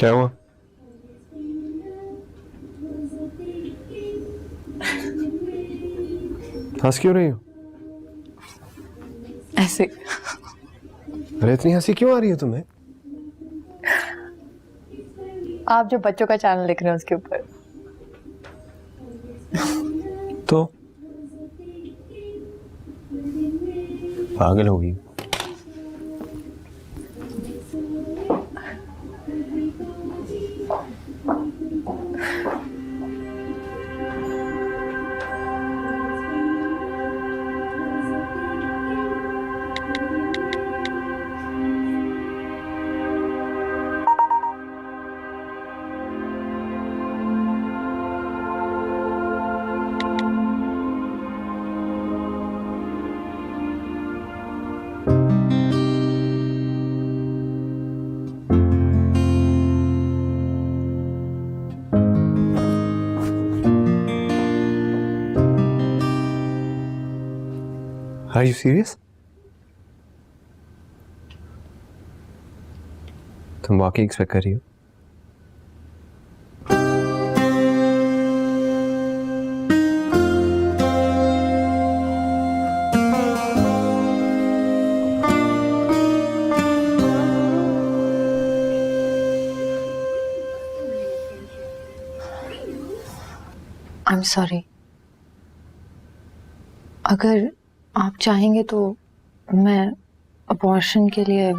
क्या हुआ? हंस क्यों रही हो? ऐसे। अरे इतनी हंसी क्यों आ रही है तुम्हें? आप जो बच्चों का चैनल लिख रहे हैं उसके ऊपर। तो पागल होगी। Are you serious? तुम वाकई एक्सपेक्ट कर रही हो? I am sorry. अगर आप चाहेंगे तो मैं अबॉर्शन के लिए।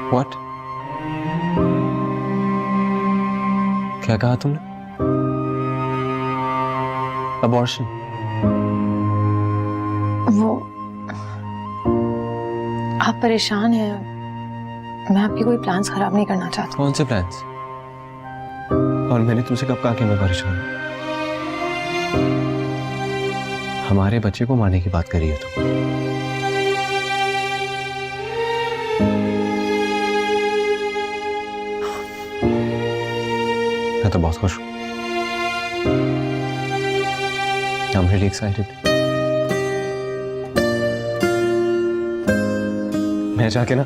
What? क्या कहा तुमने? अबॉर्शन? वो आप परेशान हैं। मैं आपके कोई प्लान्स खराब नहीं करना चाहती। कौन से प्लान्स? और मैंने तुमसे कब कहा कि मैं परेशान हूं? हमारे बच्चे को मारने की बात कर रही हो तुम? मैं तो बहुत खुश हूं। I'm really excited. मैं जाके ना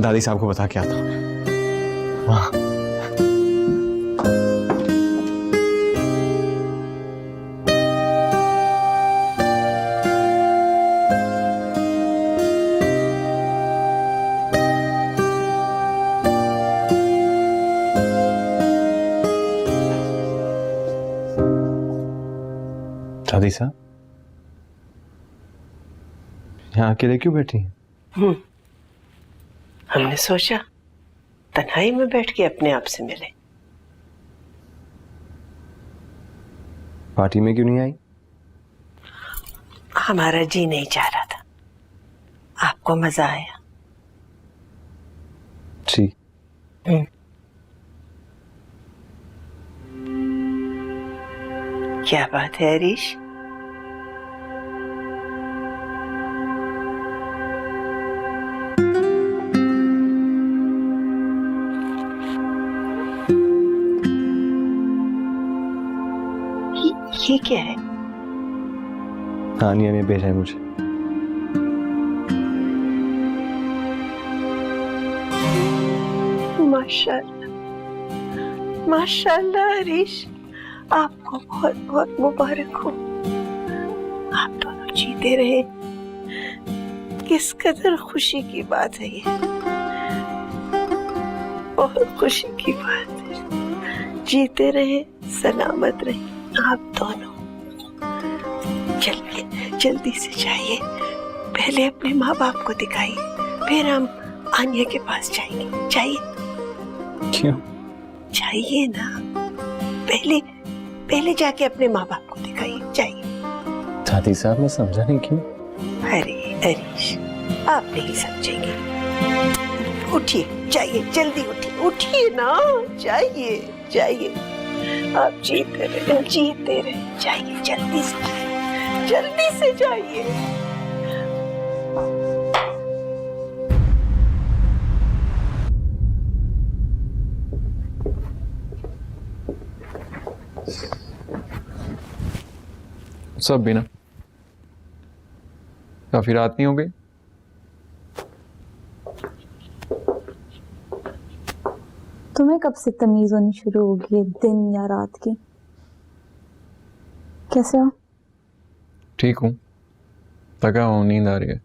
दादी साहब को बता के आता हूं। वाह। दादी साहब, यहाँ अकेले क्यों बैठी हैं? हमने सोचा तन्हाई में बैठ के अपने आप से मिले। पार्टी में क्यों नहीं आई? हमारा जी नहीं चाह रहा था। आपको मजा आया? जी। क्या बात है हरीश? ये क्या है? आनिया ने भेजा है मुझे। माशाल्लाह, माशाल्लाह हरीश, आपको बहुत बहुत मुबारक हो। आप दोनों जीते रहे। किस कदर खुशी की बात है ये, बहुत खुशी की बात है। जीते रहे, सलामत रहे आप दोनों। जल्दी से जाइए, पहले अपने माँ बाप को दिखाइए, फिर हम आनिया के पास जाएंगे। जाइए। क्यों? जाइए ना, पहले जाके अपने माँ बाप को दिखाइए। जाइए। दादी साहब, मैं समझा नहीं क्यों? अरे हरीश, आप नहीं समझेंगे। उठिए, जाइए, जल्दी उठिए, उठिए ना, जाइए जाइए। आप जीते रहे, जीते रहे। जाइए, जल्दी से जाइए। सब भी ना काफी रात नहीं हो गई? तुम्हें कब से तमीज होनी शुरू होगी है, दिन या रात की? कैसे हो? ठीक हूँ, थका हूँ, नींद आ रही है।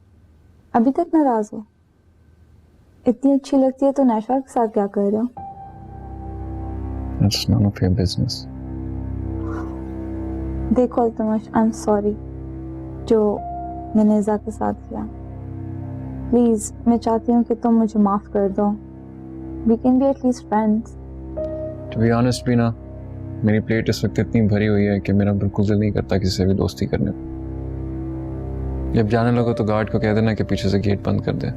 अभी तक नाराज हो? इतनी अच्छी लगती है तो नैशा के साथ क्या कर रहे हो? It's none of your business. देखो अल्तमश, आई एम सॉरी जो मैंने इज़ा के साथ किया। प्लीज मैं चाहती हूँ कि तुम मुझे माफ कर दो। We can be at least friends. To be honest भी ना, मेरी प्लेट इस वक्त इतनी भरी हुई है कि मेरा बिल्कुल दिल नहीं करता किसी से भी दोस्ती करने को। जब जाने लगो तो गार्ड को कह देना कि पीछे से गेट बंद कर दे।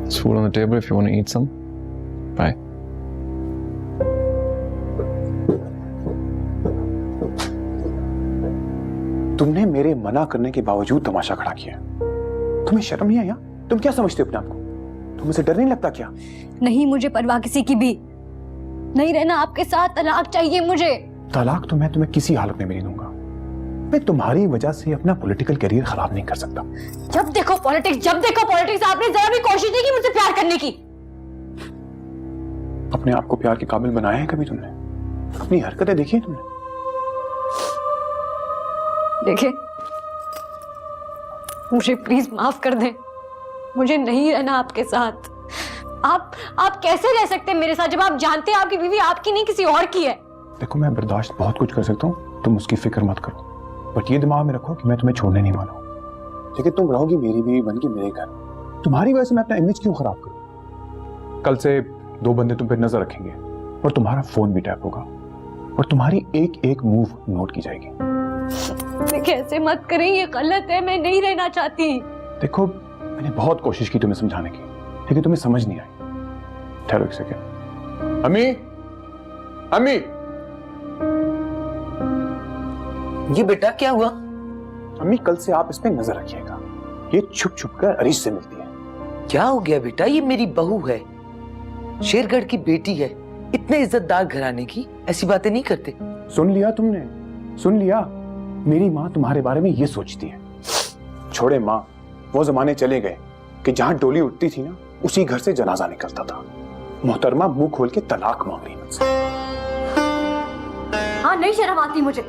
There's food on the table if you want to eat some. Bye. तुमने मेरे मना करने के बावजूद तमाशा खड़ा किया। तुम्हें शर्म नहीं आया? तुम क्या समझते हो अपने आप को? तुम्हें डर नहीं लगता क्या? नहीं, मुझे परवाह किसी की भी नहीं। रहना आपके साथ, तलाक चाहिए मुझे। तलाक तो मैं तुम्हें किसी हालत में भी नहीं दूंगा। मैं तुम्हारी वजह से अपना पॉलिटिकल करियर खराब नहीं कर सकता। जब देखो पॉलिटिक्स, आपने जरा भी कोशिश नहीं की मुझसे प्यार करने की। अपने आप को प्यार के काबिल बनाया है कभी तुमने? अपनी हरकतें देखी है तुमने? देखे, मुझे प्लीज माफ कर दें। मुझे नहीं रहना आपके साथ। आप कैसे रह सकते हैं मेरे साथ जब आप जानते हैं आपकी बीवी आपकी नहीं किसी और की है? देखो, मैं बर्दाश्त बहुत कुछ कर सकता हूँ, तुम उसकी फिक्र मत करो। बट ये दिमाग में रखो कि मैं तुम्हें छोड़ने नहीं वाला हूँ। लेकिन तुम रहोगी मेरी बीवी बन के मेरे घर। तुम्हारी वजह से मैं अपना इमेज क्यों खराब करूँ? कल से 2 बंदे तुम पे नजर रखेंगे और तुम्हारा फोन भी टैप होगा और तुम्हारी एक एक मूव नोट की जाएगी। कैसे मत करें, ये गलत है। मैं नहीं रहना चाहती। देखो, मैंने बहुत कोशिश की तुम्हें समझाने की, लेकिन तुम्हें समझ नहीं आई। ठहरो एक सेकेंड। अम्मी, अम्मी। ये बेटा क्या हुआ? अम्मी, कल से आप इस पे नजर रखिएगा। ये छुप छुप कर अरीश से मिलती है। क्या हो गया बेटा? ये मेरी बहू है, शेरगढ़ की बेटी है, इतने इज्जतदार घराने की, ऐसी बातें नहीं करते। सुन लिया तुमने? सुन लिया? मेरी माँ तुम्हारे बारे में ये सोचती है। छोड़े माँ, वो जमाने चले गए कि जहां डोली उठती थी ना, उसी घर से जनाजा निकलता था। मोहतरमा मुंह खोल के तलाक मांग रही मुझसे। हाँ, नहीं शर्म आती मुझे।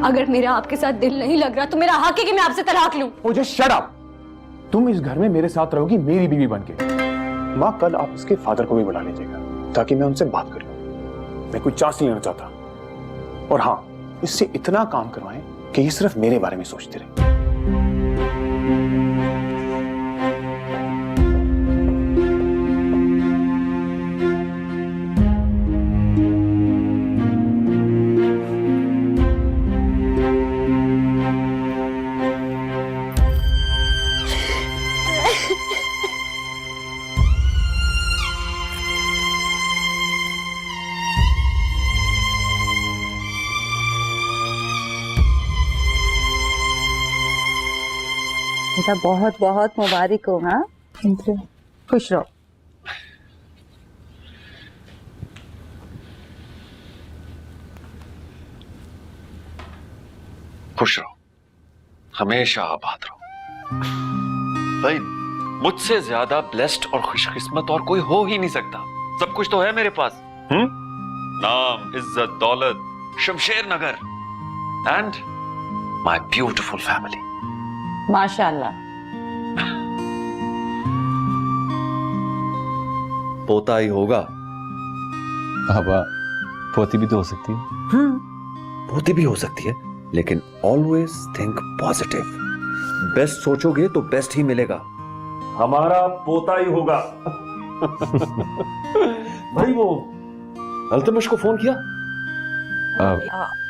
अगर मेरा आपके साथ दिल नहीं लग रहा तो मेरा हक है कि मैं आपसे तलाक लूं। मुझे शट अप। तुम इस घर में मेरे साथ रहोगी मेरी बीवी बनके। माँ, कल आप इसके फादर को भी बुला लीजिएगा ताकि मैं उनसे बात कर लूं। मैं कोई चांस नहीं लेना चाहता। और हाँ, इससे इतना काम करवाएं कि ये सिर्फ मेरे बारे में सोचते रहे। बेटा बहुत बहुत मुबारक हो। हाँ, खुश रहो। खुश रहो, हमेशा आबाद रहो। भाई, मुझसे ज्यादा ब्लेस्ड और खुशकिस्मत और कोई हो ही नहीं सकता। सब कुछ तो है मेरे पास। नाम, इज्जत, दौलत, शमशेर नगर एंड माय ब्यूटीफुल फैमिली। माशाल्लाह। पोता ही होगा। बाबा, पोती भी तो हो सकती है। पोती भी हो सकती है, लेकिन ऑलवेज थिंक पॉजिटिव। बेस्ट सोचोगे तो बेस्ट ही मिलेगा। हमारा पोता ही होगा। भाई, वो अल्तमश को फोन किया?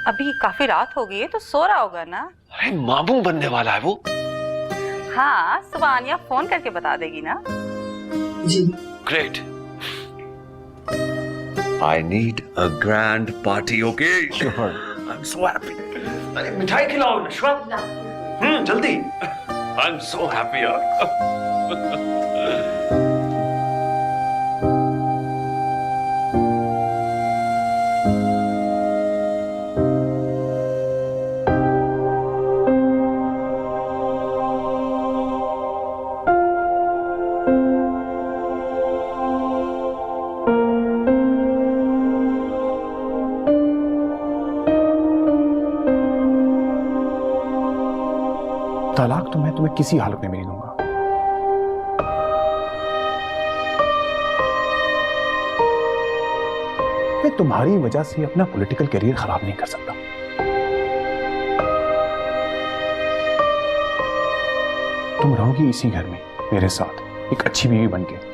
अभी काफी रात हो गई है तो सो रहा होगा ना। अरे मामू बनने वाला है वो। हाँ, सुबह आनिया फोन करके बता देगी ना। जी। Great. I need a grand party, okay? I am so happy. अरे मिठाई खिलाओ नशवा। जल्दी। आई एम सो हैप्पी यार। तलाक तो मैं तुम्हें किसी हालत में भी नहीं दूंगा। मैं तुम्हारी वजह से अपना पॉलिटिकल करियर खराब नहीं कर सकता। तुम रहोगी इसी घर में मेरे साथ एक अच्छी बीवी बनके।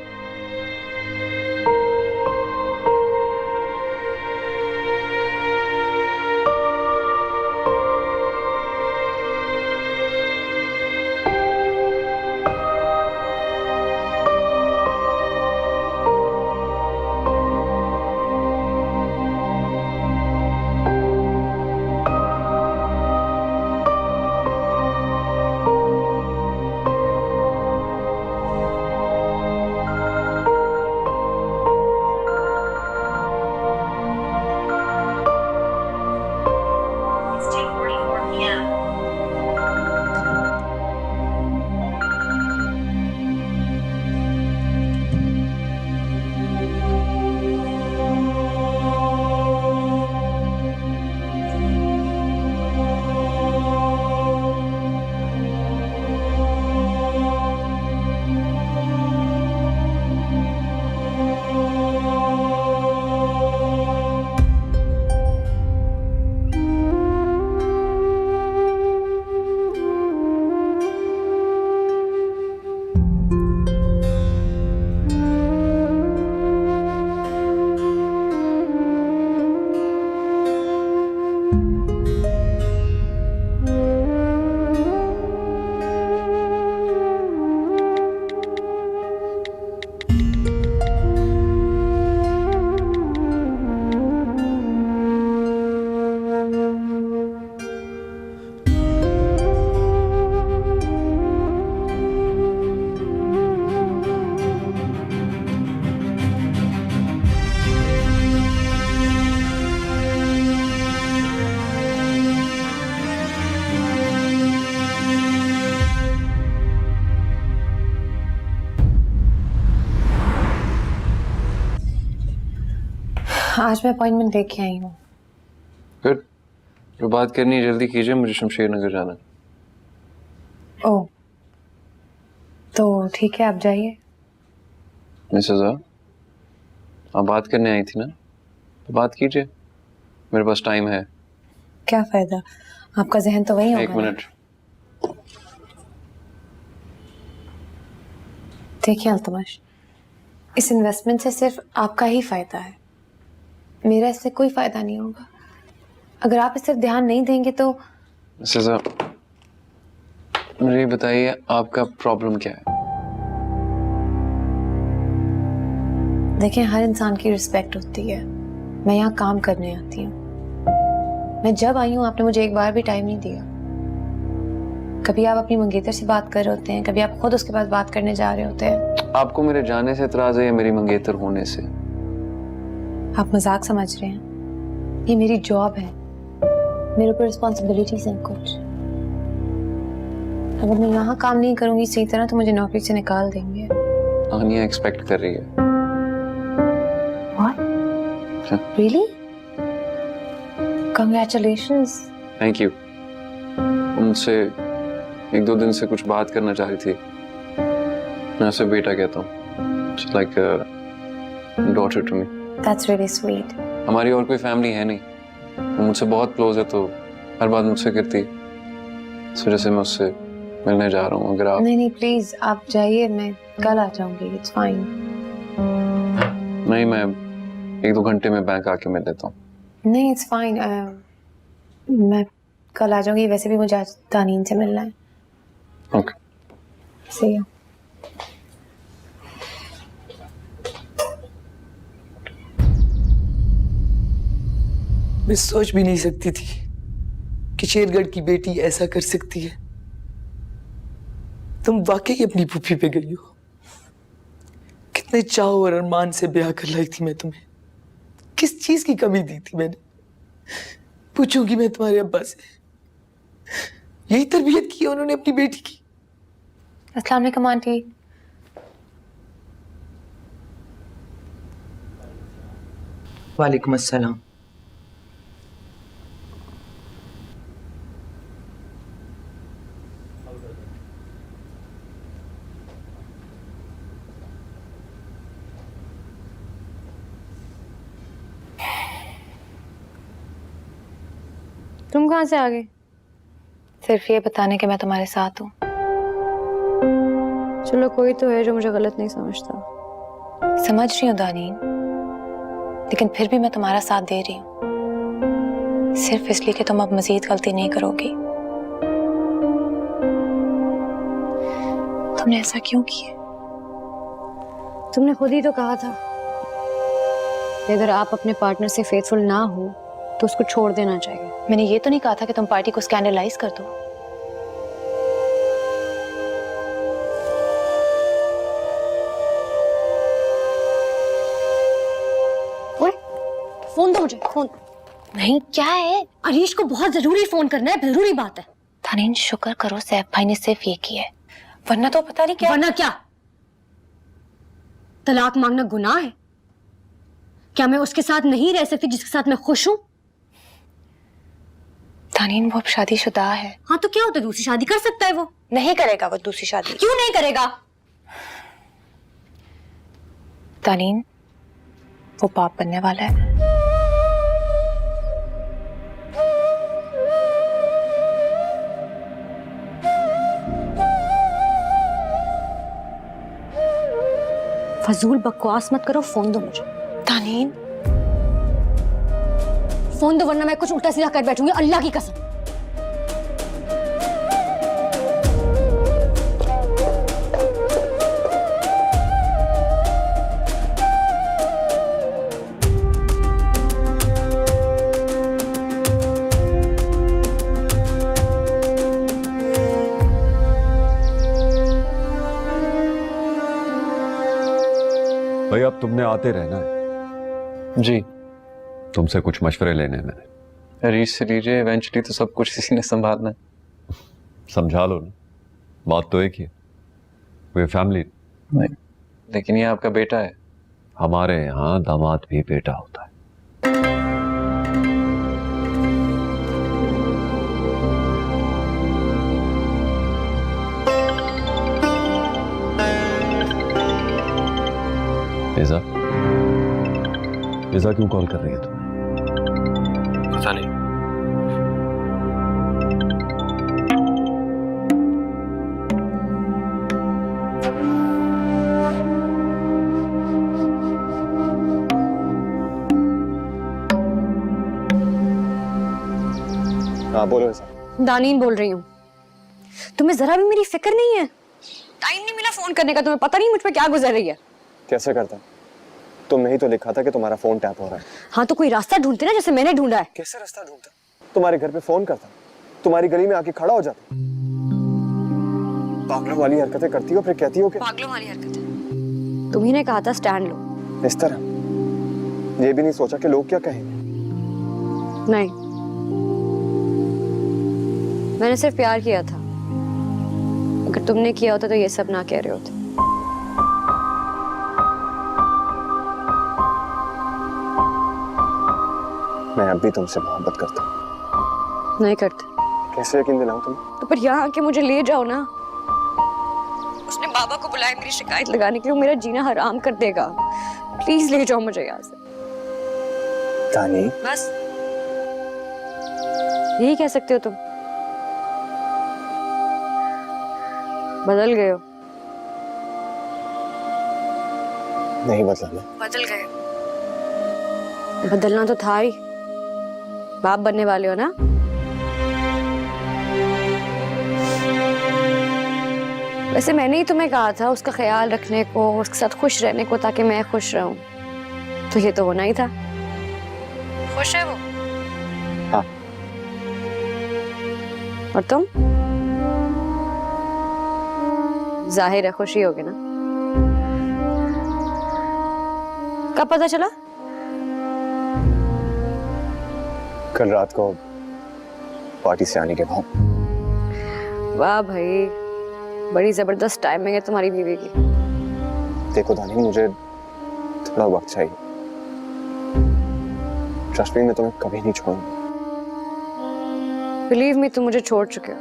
आज मैं अपॉइंटमेंट लेके आई हूँ। गुड। जो बात करनी है जल्दी कीजिए, मुझे शमशेर नगर जाना है। ओह, तो ठीक है, आप जाइए। मिसेस आप बात करने आई थी ना, तो बात कीजिए, मेरे पास टाइम है। क्या फायदा, आपका जहन तो वही होगा। एक मिनट। देखिए अल्तमश, इस इन्वेस्टमेंट से सिर्फ आपका ही फायदा है, मेरा इससे कोई फायदा नहीं होगा। अगर आप इस पर ध्यान नहीं देंगे तो। मिसेस मुझे बताइए आपका प्रॉब्लम क्या है? देखिए, हर इंसान की रिस्पेक्ट होती है। मैं यहाँ काम करने आती हूँ। मैं जब आई हूँ आपने मुझे एक बार भी टाइम नहीं दिया। कभी आप अपनी मंगेतर से बात कर रहे होते हैं, कभी आप खुद उसके पास बात करने जा रहे होते हैं। आपको मेरे जाने से इतराज है या मेरी मंगेतर होने से? आप मजाक समझ रहे हैं? ये मेरी जॉब है, मेरे ऊपर रिस्पॉन्सिबिलिटीज हैं कुछ। अगर मैं यहाँ काम नहीं करूंगी सही तरह तो मुझे नौकरी से निकाल देंगे। आनिया एक्सपेक्ट कर रही है। What? Really? Congratulations. Thank you. उनसे एक दो दिन से कुछ बात करना चाह रही थी। मैं उसे बेटा कहता हूँ। She's like a daughter to me. That's really sweet. हमारी और कोई फैमिली है नहीं। वो मुझसे बहुत क्लोज है तो हर बात मुझसे करती। इस वजह से मैं उससे मिलने जा रहा हूँ। अगर आप नहीं प्लीज आप जाइए, मैं कल आ जाऊंगी। It's fine. नहीं, मैं एक दो घंटे में बैंक आके मिल लेता हूँ। नहीं it's fine. मैं कल आ जाऊंगी। वैसे भी मुझे आज तानीन से मिलना है। ओके। See you. मैं सोच भी नहीं सकती थी कि शेरगढ़ की बेटी ऐसा कर सकती है। तुम वाकई अपनी फूफी पे गई हो। कितने चाव और अरमान से ब्याह कर लाई थी मैं तुम्हें। किस चीज की कमी दी थी मैंने? पूछूंगी मैं तुम्हारे अब्बा से। यही तरबियत की उन्होंने अपनी बेटी की। अस्सलाम वालेकुम आंटी। वालेकुम अस्सलाम। तुम कहाँ से आ गए? सिर्फ ये बताने कि मैं तुम्हारे साथ हूँ। चलो कोई तो है जो मुझे गलत नहीं समझता। समझ रही हूँ दानीन, लेकिन फिर भी मैं तुम्हारा साथ दे रही हूँ, सिर्फ इसलिए कि तुम अब मजीद गलती नहीं करोगी। तुमने ऐसा क्यों किया? तुमने खुद ही तो कहा था कि अगर आप अपने पार्टनर से फेथफुल ना हो तो उसको छोड़ देना चाहिए। मैंने ये तो नहीं कहा था कि तुम पार्टी को स्कैंडलाइज कर दो। ओए, फोन दो मुझे, फोन। नहीं, क्या है? अरीश को बहुत जरूरी फोन करना है, जरूरी बात है। तानीन, शुक्र करो सैफ भाई ने सिर्फ ये किया है, वरना तो पता नहीं क्या। वरना क्या? तलाक मांगना गुनाह है? क्या मैं उसके साथ नहीं रह सकती जिसके साथ मैं खुश हूं? तानीन, वो अब शादीशुदा है। हाँ तो क्या होता है, दूसरी शादी कर सकता है। वो नहीं करेगा। वो दूसरी शादी क्यों नहीं करेगा? तानीन, वो बाप बनने वाला है। फजूल बकवास मत करो, फोन दो मुझे। तानीन, फोन दो वरना मैं कुछ उल्टा सीधा कर बैठूंगी, अल्लाह की कसम। भाई अब तुमने आते रहना है। जी। तुमसे कुछ मशवरे लेने मैंने। रीच से लीजिए, इवेंचुअली तो सब कुछ इसी ने संभालना है। समझा लो ना, बात तो एक ही है। वे फैमिली। नहीं, लेकिन ये आपका बेटा है। हमारे यहाँ दामाद भी बेटा होता है। इज़ा, इज़ा क्यों कॉल कर रही है तुम? पता नहीं। हाँ बोलो इज़ा। दानीन बोल रही हूँ। तुम्हें जरा भी मेरी फिक्र नहीं है? टाइम नहीं मिला फोन करने का, तुम्हें पता नहीं मुझ पे क्या गुजर रही है। कैसे करता? तुमने ही तो लिखा था कि तुम्हारा फोन टैप हो रहा है। हाँ तो कोई रास्ता ढूंढते ना, जैसे मैंने ढूंढा है। कैसे रास्ता ढूंढता? तुम्हारे घर पे फोन करता, तुम्हारी गली में आके खड़ा हो जाता। पागलों वाली हरकतें करती हो, फिर कहती हो कि पागलों वाली हरकतें। तुम ही ने कहा था स्टैंड लो। इस तरह ये भी नहीं सोचा कि लोग क्या कहेंगे? नहीं, मैंने सिर्फ प्यार किया था। अगर तुमने किया होता तो ये सब ना कह रहे होते। मैं अब भी तुमसे मोहब्बत करता हूँ। नहीं करते। कैसे यकीन दिलाऊं तुम्हें? तो फिर यहाँ आके मुझे ले जाओ ना। उसने बाबा को बुलाया मेरी शिकायत लगाने के लिए, वो मेरा जीना हराम कर देगा। प्लीज ले जाओ मुझे यहाँ से। तानी, बस यही कह सकते हो तुम। बदल गए हो। नहीं बदला। बदल गए। बदलना तो था ही। बाप बनने वाले हो ना। वैसे मैंने ही तुम्हें कहा था उसका ख्याल रखने को, उसके साथ खुश रहने को, ताकि मैं खुश रहूं। तो ये तो होना ही था। खुश है वो? हाँ। और तुम? जाहिर है खुशी होगी ना। कब पता चला? कल रात को पार्टी से आने के बाद। वाह भाई, बड़ी जबरदस्त टाइमिंग है तुम्हारी बीवी की। देखो दानी, मुझे थोड़ा वक्त चाहिए। ट्रस्ट मी, मैं तुम्हें कभी नहीं छोड़ूंगा। बिलीव मी, तुम मुझे छोड़ चुके हो।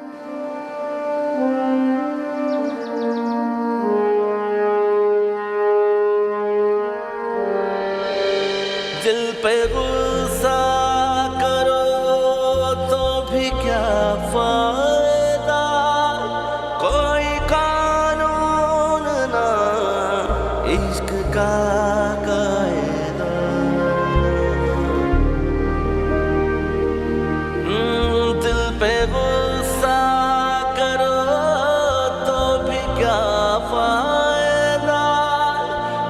दिल पे गुस्सा करो तो पे गुस्सा करो तो भी क्या फायदा,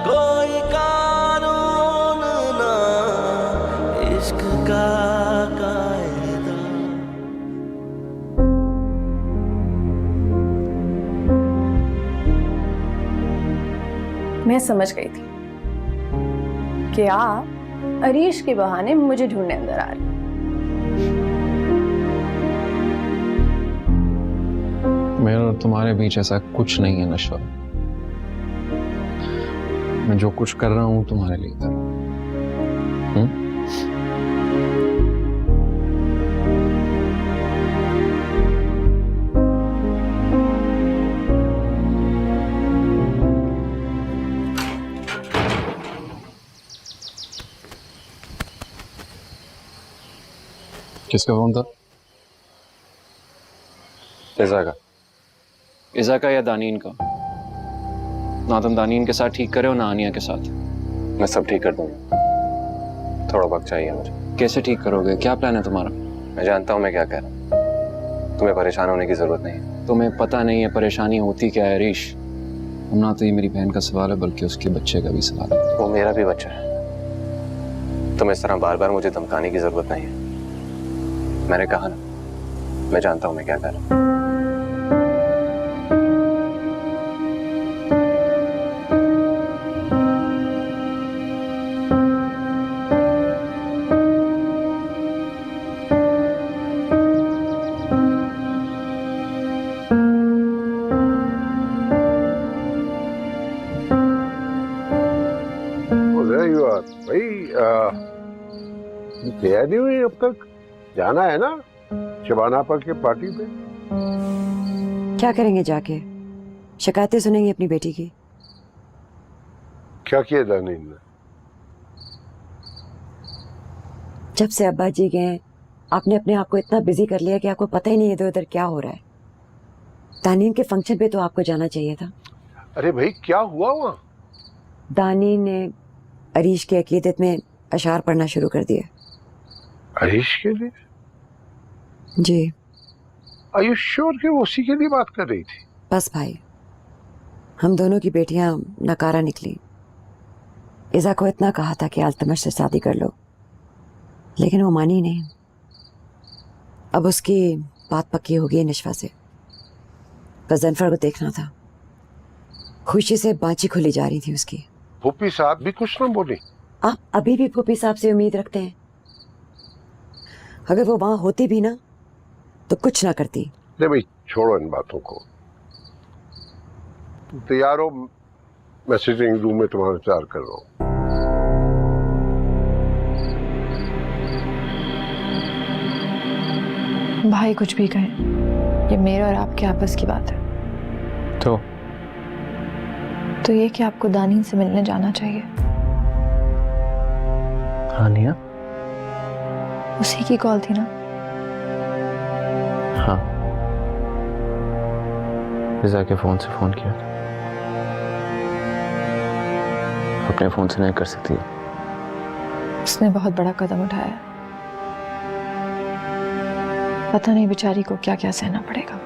कोई कानून ना इश्क का कायदा। मैं समझ गई थी कि आप अरीश के बहाने मुझे ढूंढने अंदर आ रहे। मेरे और तुम्हारे बीच ऐसा कुछ नहीं है नशा। मैं जो कुछ कर रहा हूं तुम्हारे लिए कर रहा हूं। किसका फोन था? इज़ा का। इज़ा का या दानीन का? ना तुम दानीन के साथ ठीक करे हो ना आनिया के साथ। मैं सब ठीक कर दूंगा, थोड़ा वक्त चाहिए मुझे। कैसे ठीक करोगे? क्या प्लान है तुम्हारा? मैं जानता हूँ मैं क्या कह रहा हूँ, तुम्हें परेशान होने की जरूरत नहीं है। तुम्हें पता नहीं है परेशानी होती क्या है हरीश। ना तो ये मेरी बहन का सवाल है बल्कि उसके बच्चे का भी सवाल है। वो मेरा भी बच्चा है, तुम इस तरह बार बार मुझे धमकाने की जरूरत नहीं है। मैंने कहा ना, मैं जानता हूँ मैं क्या कर रहा हूँ। तैयार नहीं हुई अब तक? जाना है ना शबाना पर के पार्टी पे? क्या करेंगे जाके? शिकायतें सुनेंगे अपनी बेटी की। क्या किया दानीन ने? जब से अब्बा जी गए आपने अपने आप को इतना बिजी कर लिया कि आपको पता ही नहीं इधर उधर क्या हो रहा है। दानीन के फंक्शन पे तो आपको जाना चाहिए था। अरे भाई क्या हुआ वहाँ? दानीन ने अरीश के अकीदत में अशार पढ़ना शुरू कर दिया। अरीश के लिए? जी। Are you sure कि वो उसी के लिए बात कर रही थी? बस भाई, हम दोनों की बेटियां नकारा निकली। इज़ा को इतना कहा था कि अल्तमश से शादी कर लो, लेकिन वो मानी नहीं। अब उसकी बात पक्की हो गई निशवा से। बस जनफर को देखना था। खुशी से बाँची खुली जा रही थी उसकी। फूफी साहब भी कुछ ना बोली? आप अभी भी फूफी साहब से उम्मीद रखते हैं? अगर वो वहां होती भी ना तो कुछ ना करती। नहीं भाई छोड़ो इन बातों को। तैयार हो, मैं सिटिंग रूम में तुम्हारा इंतजार कर रहा हूँ। भाई कुछ भी कहें, ये मेरे और आपके आपस की बात है। तो ये कि आपको दानीन से मिलने जाना चाहिए। आनिया? उसी की कॉल थी ना? हाँ, इज़ा के फोन से फोन किया था। अपने फोन से नहीं कर सकती। उसने बहुत बड़ा कदम उठाया है। पता नहीं बेचारी को क्या क्या सहना पड़ेगा।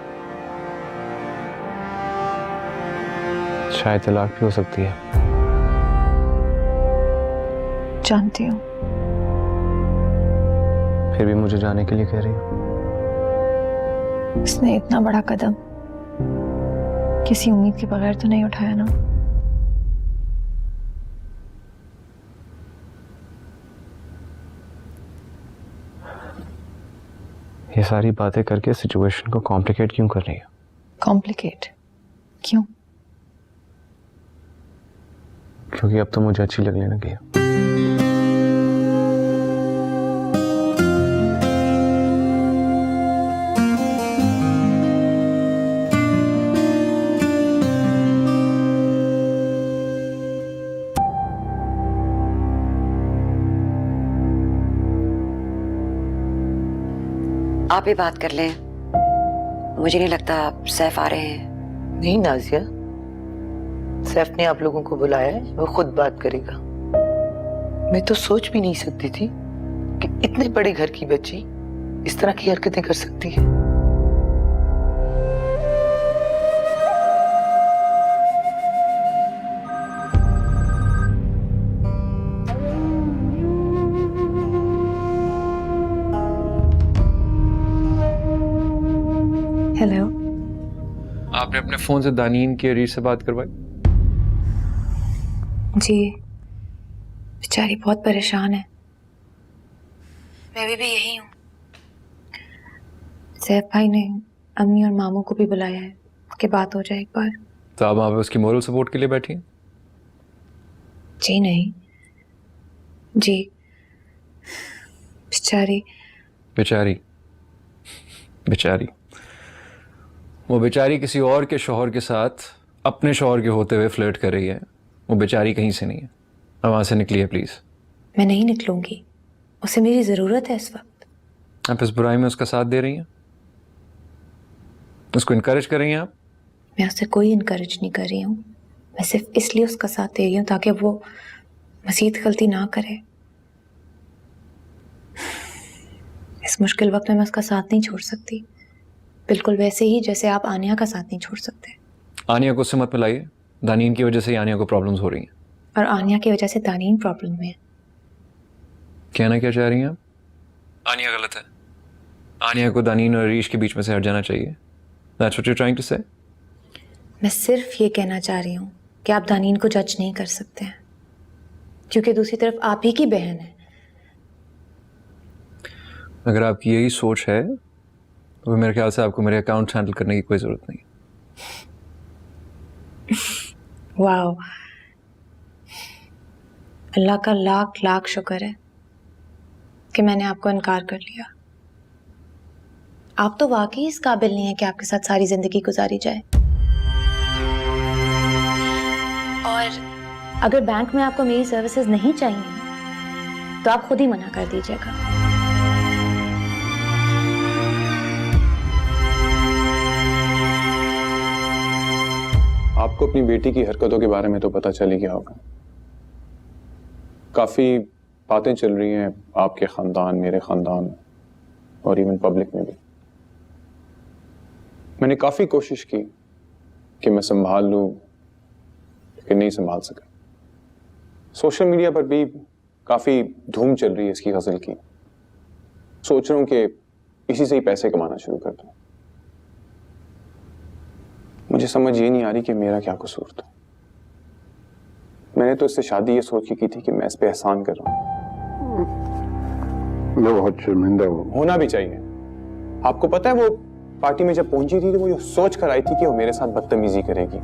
शायद तलाक भी हो सकती है। जानती हूँ। फिर भी मुझे जाने के लिए कह रही हो? उसने इतना बड़ा कदम किसी उम्मीद के बगैर तो नहीं उठाया ना। ये सारी बातें करके सिचुएशन को कॉम्प्लिकेट क्यों कर रही है? कॉम्प्लिकेट क्यों? क्योंकि अब तो मुझे अच्छी लगने लगी है। आप ही बात कर लें। मुझे नहीं लगता सैफ आ रहे हैं। नहीं नाजिया, सैफ ने आप लोगों को बुलाया है, वो खुद बात करेगा। मैं तो सोच भी नहीं सकती थी कि इतने बड़े घर की बच्ची इस तरह की हरकतें कर सकती है? हेलो। आपने अपने फोन से दानीन की अरीश से बात करवाई? जी, बेचारी बहुत परेशान है। मैं भी यही हूँ। सैफ भाई ने अम्मी और मामू को भी बुलाया है कि बात हो जाए एक बार। तो आप वहां पे उसकी मोरल सपोर्ट के लिए बैठी हैं? जी नहीं जी, बेचारी बेचारी बेचारी वो बेचारी किसी और के शौहर के साथ अपने शौहर के होते हुए फ्लर्ट कर रही है। वो बेचारी कहीं से नहीं है। अब वहां से निकलिए प्लीज। मैं नहीं निकलूंगी, उसे मेरी जरूरत है इस वक्त। आप इस बुराई में उसका साथ दे रही हैं, उसको इनकरेज कर रही हैं आप? मैं उसे कोई इनकरेज नहीं कर रही हूँ। मैं सिर्फ इसलिए उसका साथ दे रही हूँ ताकि वो मज़ीद गलती ना करे। इस मुश्किल वक्त में मैं उसका साथ नहीं छोड़ सकती, बिल्कुल वैसे ही जैसे आप आनिया का साथ नहीं छोड़ सकते। आनिया को उससे मत मिलाइए। दानीन की वजह से ही आनिया को प्रॉब्लम्स हो रही हैं। और आनिया की वजह से दानीन प्रॉब्लम में है। कहना क्या चाह रही हैं आप? आनिया गलत है। आनिया को दानीन और अरीश के बीच में से हट जाना चाहिए। That's what you're trying to say? मैं सिर्फ ये कहना चाह रही हूँ कि आप दानीन को जज नहीं कर सकते हैं, क्योंकि दूसरी तरफ आप ही की बहन है। अगर आपकी यही सोच है तो मेरे ख्याल से आपको मेरे अकाउंट हैंडल करने की कोई जरूरत नहीं। वाह, अल्लाह का लाख लाख शुक्र है कि मैंने आपको इनकार कर लिया। आप तो वाकई इस काबिल नहीं है कि आपके साथ सारी जिंदगी गुजारी जाए। और अगर बैंक में आपको मेरी सर्विसेज नहीं चाहिए तो आप खुद ही मना कर दीजिएगा। आपको अपनी बेटी की हरकतों के बारे में तो पता चल ही गया होगा। काफी बातें चल रही हैं आपके खानदान, मेरे खानदान और इवन पब्लिक में भी। मैंने काफी कोशिश की कि मैं संभाल लूं, लेकिन नहीं संभाल सका। सोशल मीडिया पर भी काफी धूम चल रही है इसकी गजल की। सोच रहा हूं कि इसी से ही पैसे कमाना शुरू कर दूं। मुझे समझ ये नहीं आ रही कि मेरा क्या कसूर था। मैंने तो इससे शादी ये सोच के की थी कि मैं इस पे एहसान कर रहा हूं। मैं बहुत शर्मिंदा हूं। होना भी चाहिए। आपको पता है वो पार्टी में जब पहुंची थी तो वो ये सोच कर आई थी कि वो मेरे साथ बदतमीजी करेगी।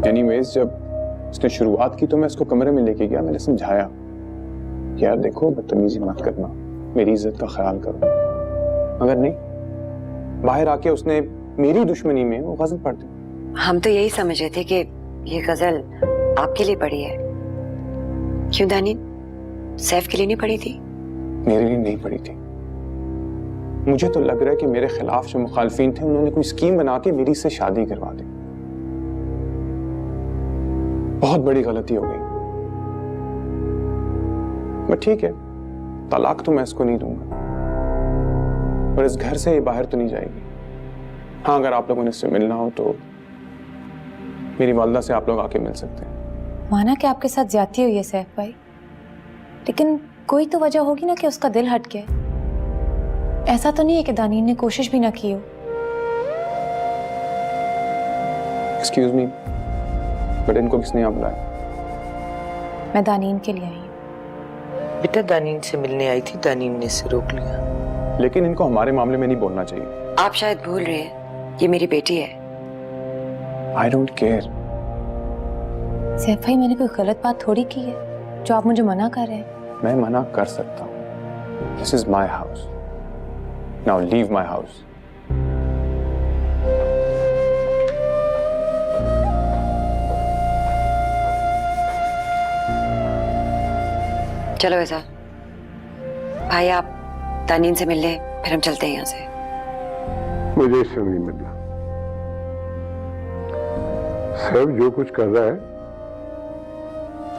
एनीवेज, जब उसने शुरुआत की तो मैं उसको कमरे में लेके गया। मैंने समझाया कि यार देखो, बदतमीजी मत करना, मेरी इज्जत का ख्याल करो। मगर नहीं, बाहर आके उसने मेरी दुश्मनी में वो गजल पढ़ दी। हम तो यही समझ रहे थे कि ये गजल आपके लिए पढ़ी है। क्यों दानीन, सैफ के लिए नहीं पढ़ी थी? मेरे लिए नहीं पढ़ी थी। मुझे तो लग रहा है कि मेरे खिलाफ जो मुखालफिन थे उन्होंने कोई स्कीम बना के मेरी से शादी करवा दी। बहुत बड़ी गलती हो गई। बट ठीक है, तलाक तो मैं इसको नहीं दूंगा और इस घर से ये बाहर तो नहीं जाएगी। हाँ, अगर आप लोगों ने इससे मिलना हो तो मेरी वालदा से आप लोग आके मिल सकते हैं। माना कि आपके साथ ज्यादती हुई है सैफ भाई, लेकिन कोई तो वजह होगी ना कि उसका दिल हट गया। ऐसा तो नहीं है कि दानीन ने कोशिश भी ना की हो। एक्सक्यूज मी, बट इनको किसने यहाँ बुलाया? मैं दानीन के लिए आई हूँ। बेटा दानीन से मिलने आई थी, दानीन ने इसे रोक लिया। लेकिन इनको हमारे मामले में नहीं बोलना चाहिए। आप शायद भूल रहे हैं, ये मेरी बेटी है। I don't care. सैफ भाई, मैंने कोई गलत बात थोड़ी की है जो आप मुझे मना कर रहे हैं। मैं मना कर सकता हूँ। This is my house, now leave my house. चलो ऐसा, भाई आप दानीन से मिल ले, फिर हम चलते हैं यहाँ से। मुझे इससे नहीं मिलना। सब जो कुछ कर रहा है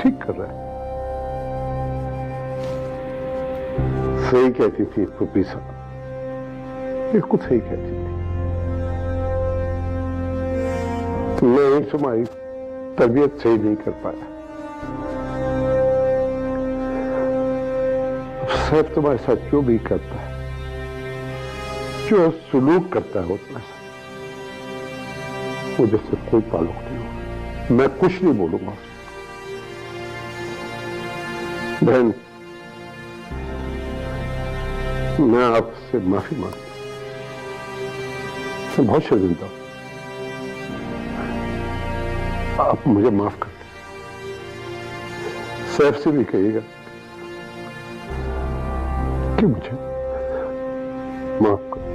ठीक कर रहा है। सही कहती थी पुप्पी साहब, बिल्कुल सही कहती थी। मैं तुम्हारी तबीयत सही नहीं कर पाया। सैफ तुम्हारे साथ जो भी करता है, जो सुलूक करता है वो तुम्हारे साथ, मुझे से कोई ताल्लुक नहीं होगा। मैं कुछ नहीं बोलूंगा। बहन, मैं आपसे माफी मांगता हूं। मैं बहुत शर्मिंदा हूं। आप मुझे माफ कर दें। सैफ से भी कहिएगा कि मुझे माफ कर।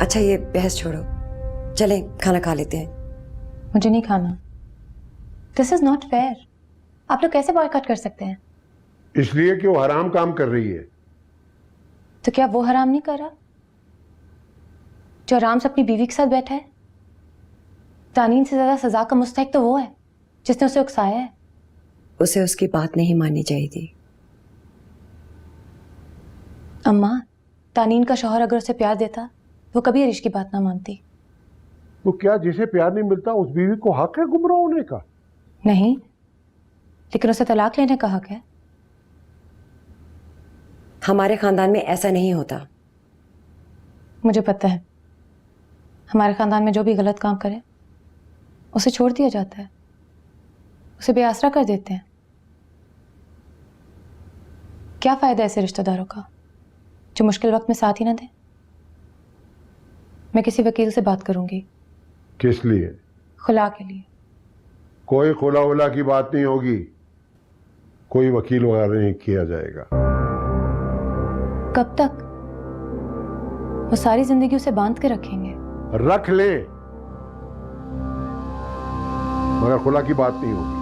अच्छा ये बहस छोड़ो, चलें खाना खा लेते हैं। मुझे नहीं खाना। This is not fair. आप लोग कैसे बॉयकॉट कर सकते हैं? इसलिए कि वो हराम काम कर रही है। तो क्या वो हराम नहीं कर रहा जो आराम से अपनी बीवी के साथ बैठा है? तानीन से ज्यादा सजा का मुस्तहिक तो वो है जिसने उसे उकसाया है। उसे उसकी बात नहीं माननी चाहिए थी। अम्मा, तानीन का शौहर अगर उसे प्यार देता वो कभी अरीश की बात ना मानती। तो क्या जिसे प्यार नहीं मिलता उस बीवी को हक है गुमराह होने का? नहीं, लेकिन उसे तलाक लेने का हक है। हमारे खानदान में ऐसा नहीं होता। मुझे पता है, हमारे खानदान में जो भी गलत काम करे उसे छोड़ दिया जाता है, उसे बेआसरा कर देते हैं। क्या फायदा ऐसे रिश्तेदारों का जो मुश्किल वक्त में साथ ही ना दे? मैं किसी वकील से बात करूंगी। किस लिए? खुला के लिए। कोई खुला उला की बात नहीं होगी। कोई वकील वगैरह नहीं किया जाएगा। कब तक? वो सारी जिंदगी उसे बांध के रखेंगे। रख ले, मगर खुला की बात नहीं होगी।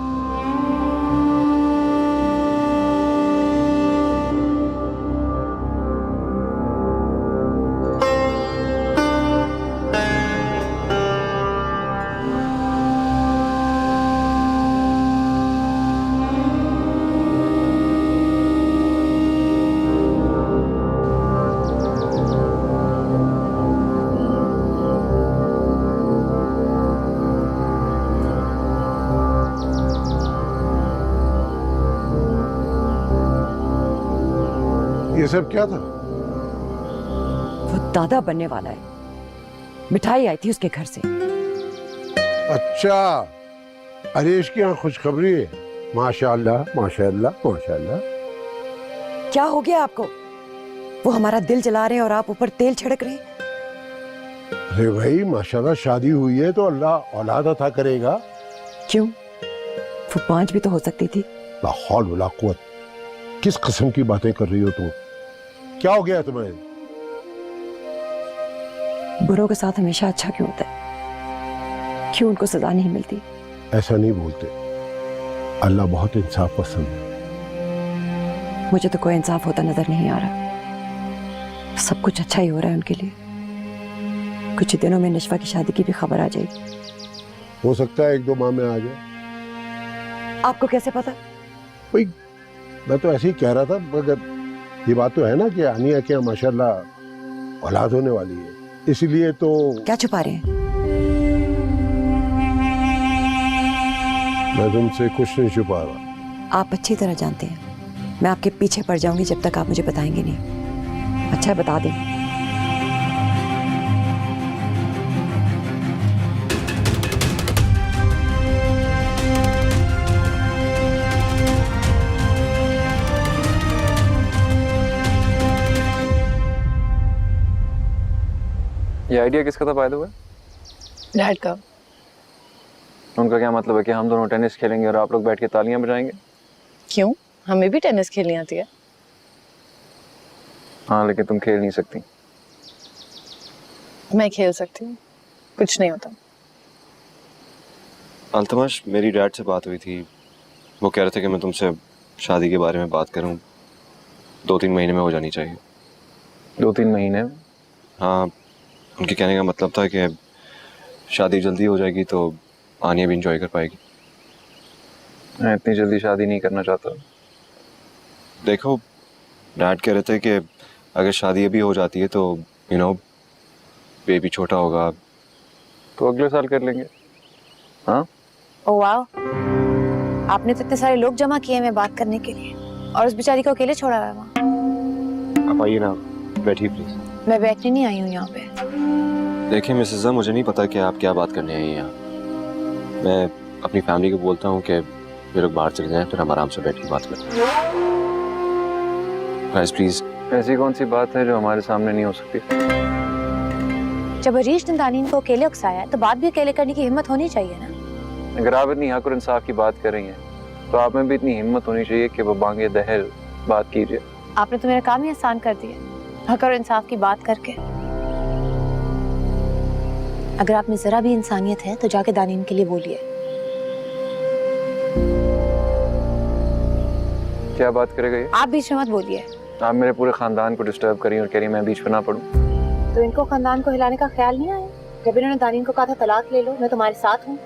ये सब क्या था? वो दादा बनने वाला है। मिठाई आई थी उसके घर से। अच्छा, अरेश की यहाँ खुशखबरी है। माशाअल्लाह माशाअल्लाह माशाअल्लाह। क्या हो गया आपको? वो हमारा दिल जला रहे हैं और आप ऊपर तेल छिड़क रहे हैं। अरे भाई माशाअल्लाह, शादी हुई है तो अल्लाह औलाद अता करेगा। क्यों? वो 5 भी तो हो सकती थी। ला हौल वला कुव्वत। किस किस्म की बातें कर रही हो तुम? क्या हो गया तुम्हें? बुरों के साथ हमेशा अच्छा क्यों होता है? क्यों उनको सजा नहीं मिलती? ऐसा नहीं बोलते। अल्लाह बहुत इंसाफ पसंद है। मुझे तो कोई इंसाफ होता नजर नहीं आ रहा। सब कुछ अच्छा ही हो रहा है उनके लिए। कुछ ही दिनों में निशवा की शादी की भी खबर आ जाएगी। हो सकता है 1-2 माह में आ जाए। आपको कैसे पता? भाई मैं तो ऐसे ही कह रहा था, मगर ये बात तो है ना कि आनिया क्या माशाल्लाह औलाद होने वाली है, इसलिए तो। क्या छुपा रहे हैं? मैं तुमसे कुछ नहीं छुपा रहा। आप अच्छी तरह जानते हैं मैं आपके पीछे पड़ जाऊंगी जब तक आप मुझे बताएंगे नहीं। अच्छा बता दें। ये आइडिया किसका था बाय द वे? डैड का। उनका क्या मतलब है कि हम दोनों टेनिस खेलेंगे और आप लोग बैठ के तालियां बजाएंगे? क्यों? हमें भी टेनिस खेलनी आती है। हाँ, लेकिन तुम खेल नहीं सकती। मैं खेल सकती हूँ, कुछ नहीं होता। अल्तमश, मेरी डैड से बात हुई थी। वो कह रहे थे कि मैं तुमसे शादी के बारे में बात करूं। 2-3 महीने में हो जानी चाहिए। 2-3 महीने? हाँ, उनके कहने का मतलब था कि शादी जल्दी हो जाएगी तो आनिया भी इंजॉय कर पाएगी। मैं इतनी जल्दी शादी नहीं करना चाहता। देखो, डैड कह रहे थे कि अगर शादी अभी हो जाती है तो बेबी छोटा होगा तो अगले साल कर लेंगे। हाँ? ओ वाह, आपने तो इतने सारे लोग जमा किए हैं बात करने के लिए, और उस बेचारी को अकेले छोड़ा है वहाँ। आप आइए ना, बैठिए प्लीज। मैं बैठने नहीं आई हूँ यहाँ पे। देखिए मिसेस, मुझे नहीं पता कि आप क्या बात करने आई हैं यहाँ। मैं अपनी फैमिली को बोलता हूँ कि वे लोग बाहर चले जाएं, फिर हम आराम से बैठ के बात करते हैं। Guys please. ऐसी कौन सी बात है जो हमारे सामने नहीं हो सकती? जब हरीश ने दानीन को अकेले उकसाया है तो बात भी अकेले करने की हिम्मत होनी चाहिए ना। अगर आप इतनी हक और इंसाफ की बात कर रही हैं तो आप में भी इतनी हिम्मत होनी चाहिए कि वो बांगे दहल बात कीजिए। आपने तो मेरा काम ही आसान कर दिया हक और इंसाफ की बात करके। अगर आप में जरा भी इंसानियत है तो जाके दानीन के लिए बोलिए। क्या बात करेगा ये? आप बीच में मत बोलिए। आप मेरे पूरे खानदान को डिस्टर्ब करी और कह रही मैं बीच में ना पड़ूं। तो इनको खानदान को हिलाने का ख्याल नहीं आया? जब इन्होंने दानीन को कहा था तलाक ले लो, मैं तुम्हारे साथ हूँ।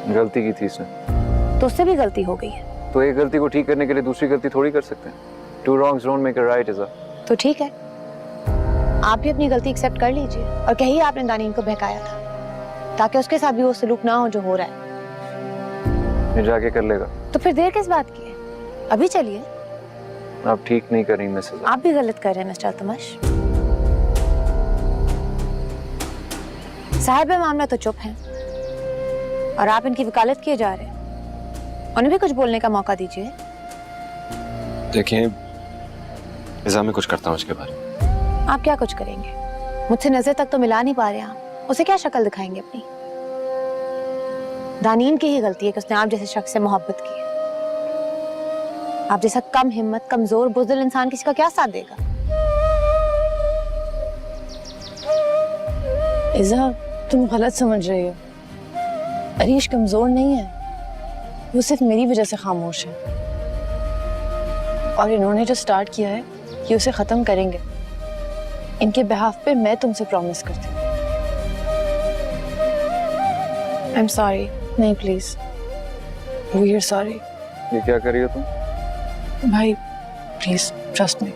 गलती की थी इसने। तो उससे भी गलती हो गई है। तो एक गलती को ठीक करने के लिए दूसरी गलती थोड़ी कर सकते हैं। 2 wrongs don't make a right, इज़ा। तो ठीक है, आप भी अपनी गलती एक्सेप्ट कर लीजिए और कहिए आपने दानीन को बहकाया था, ताकि उसके साथ भी वो सलूक ना हो जो हो रहा है। ये जाके कर लेगा। तो फिर देर किस बात की है? अभी चलिए। आप ठीक नहीं कर रही मिसेस। आप भी गलत कर रहे हैं मिस्टर अल्तमश। साहिब मामला तो चुप हैं और आप इनकी वकालत किए जा रहे हैं। उन्हें भी कुछ बोलने का मौका दीजिए। देखिए इज़ा, मैं कुछ करता हूँ इसके बारे में। आप क्या कुछ करेंगे? मुझसे नजर तक तो मिला नहीं पा रहे आप। उसे क्या शक्ल दिखाएंगे अपनी? दानीन की ही गलती है कि उसने आप जैसे शख्स से मोहब्बत की है। आप जैसा कम हिम्मत, कमजोर, बुज़दिल इंसान किसी का क्या साथ देगा? इज़ा, तुम गलत समझ रही हो। अरीश कमजोर नहीं है, वो सिर्फ मेरी वजह से खामोश है। और इन्होंने जो स्टार्ट किया है ये उसे खत्म करेंगे। इनके बिहाफ पे मैं तुमसे प्रॉमिस करती हूँ। I am sorry. नहीं प्लीज, वी आर सॉरी। ये क्या कर रही हो तुम? भाई प्लीज ट्रस्ट मी।